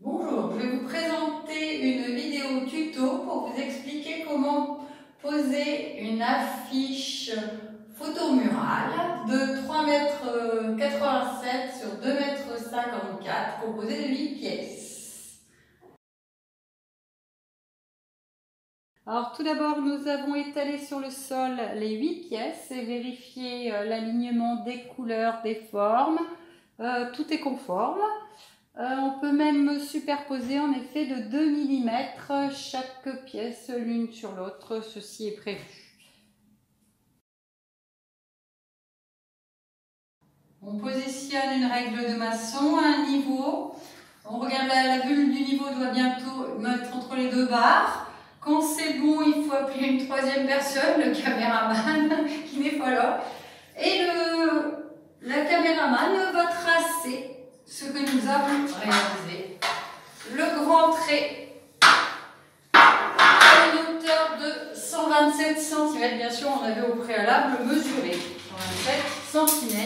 Bonjour, je vais vous présenter une vidéo tuto pour vous expliquer comment poser une affiche photomurale de 3,87 m sur 2,54 m composée de 8 pièces. Alors tout d'abord, nous avons étalé sur le sol les 8 pièces et vérifié l'alignement des couleurs, des formes. Tout est conforme. On peut même superposer en effet de 2 mm chaque pièce l'une sur l'autre, ceci est prévu. On positionne une règle de maçon à un niveau. On regarde la bulle du niveau doit bientôt mettre entre les deux barres. Quand c'est bon, il faut appeler une troisième personne, le caméraman qui n'est pas là. Et la caméraman va tracer ce que nous avons réalisé. Le grand trait à une hauteur de 127 cm. Bien sûr, on avait au préalable mesuré 127 cm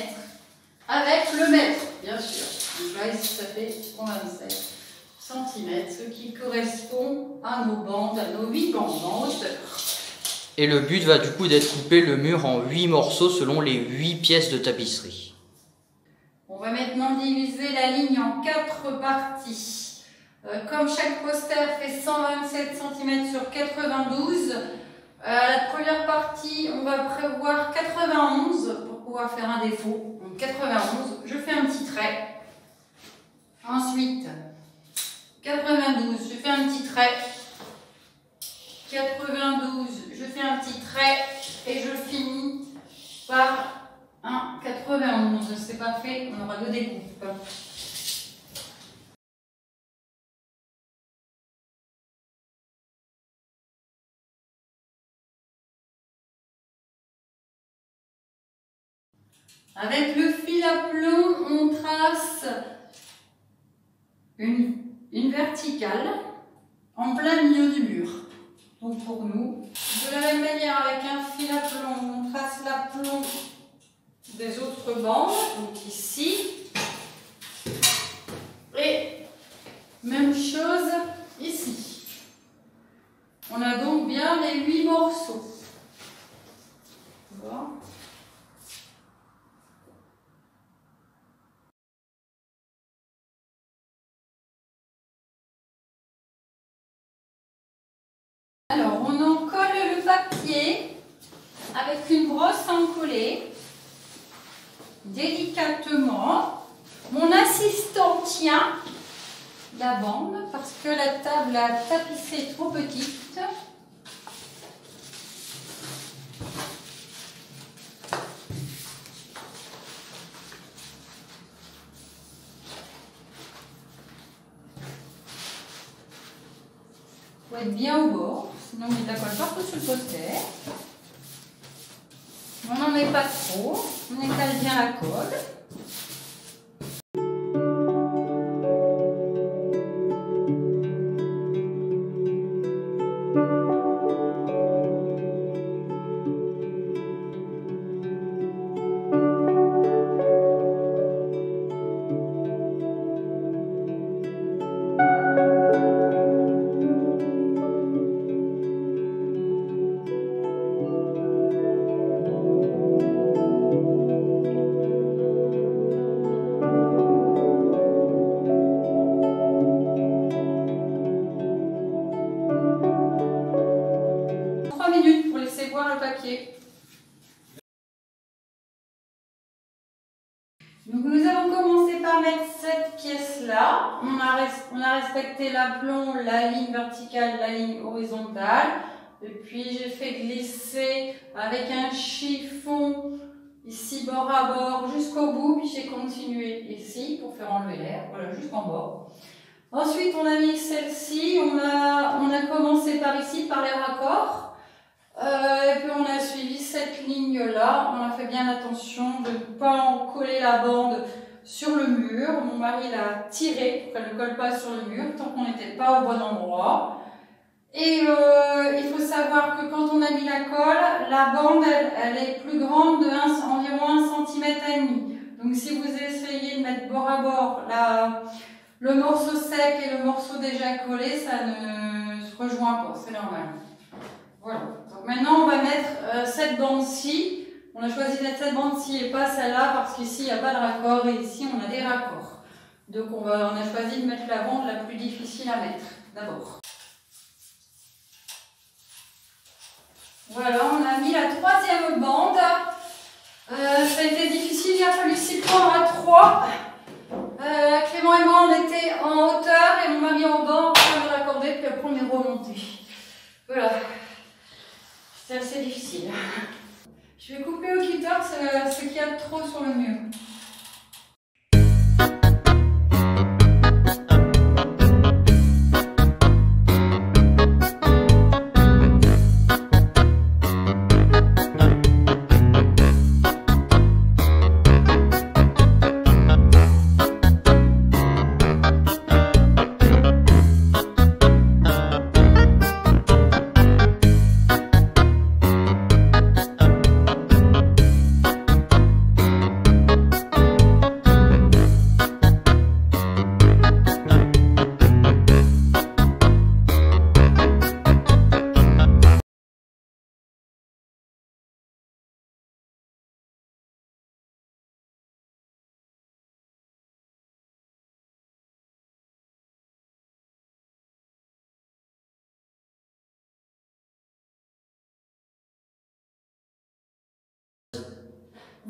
avec le mètre, bien sûr. Donc là, ici, ça fait 127 cm, ce qui correspond à nos bandes, à nos 8 bandes en hauteur. Et le but va du coup d'être couper le mur en 8 morceaux selon les 8 pièces de tapisserie. On va maintenant diviser la ligne en 4 parties. Comme chaque poster fait 127 cm sur 92, la première partie, on va prévoir 91 pour pouvoir faire un défaut. Donc 91, je fais un petit trait. Ensuite, 92, je fais un petit trait. 92, je fais un petit trait et je finis par un 91. C'est parfait, on aura 2 découpes. Avec le fil à plomb, on trace une verticale en plein milieu du mur. Donc pour nous, de la même manière avec un fil à plomb, on trace l'aplomb des autres bandes, donc ici. Et même chose ici. On a donc bien les 8 morceaux. Voilà. Alors, on en colle le papier avec une brosse à encoller, délicatement. Mon assistant tient la bande parce que la table à tapisser est trop petite. Il faut être bien au bord, sinon on met de la colle partout sur le poster. On n'en met pas trop, on étale bien la colle. Pour laisser voir le papier. Donc nous avons commencé par mettre cette pièce-là. On a respecté l'aplomb, la ligne verticale, la ligne horizontale. Et puis j'ai fait glisser avec un chiffon ici bord à bord jusqu'au bout. Puis j'ai continué ici pour faire enlever l'air. Voilà, jusqu'en bord. Ensuite on a mis celle-ci. On a commencé par ici, par les raccords. Et puis on a suivi cette ligne-là. On a fait bien attention de ne pas en coller la bande sur le mur. Mon mari l'a tirée pour qu'elle ne colle pas sur le mur tant qu'on n'était pas au bon endroit. Et il faut savoir que quand on a mis la colle, la bande elle est plus grande d'environ 1,5 cm. Donc si vous essayez de mettre bord à bord le morceau sec et le morceau déjà collé, ça ne se rejoint pas, c'est normal. Voilà. Donc maintenant, on va mettre cette bande-ci. On a choisi de mettre cette bande-ci et pas celle-là parce qu'ici, il n'y a pas de raccord et ici, on a des raccords. Donc on a choisi de mettre la bande la plus difficile à mettre d'abord. Voilà, on a mis la troisième bande. Ça a été difficile, il a fallu s'y prendre à 3. Clément et moi, on était en hauteur et mon mari en bas, on a raccordé, puis après on est remonté. Voilà, c'était assez difficile. Je vais couper au cutter ce qu'il y a de trop sur le mur.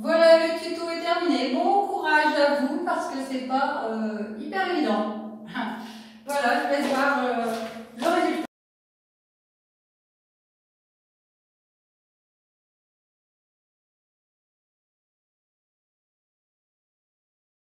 Voilà, le tuto est terminé. Bon courage à vous parce que c'est pas hyper évident. Voilà, je vais voir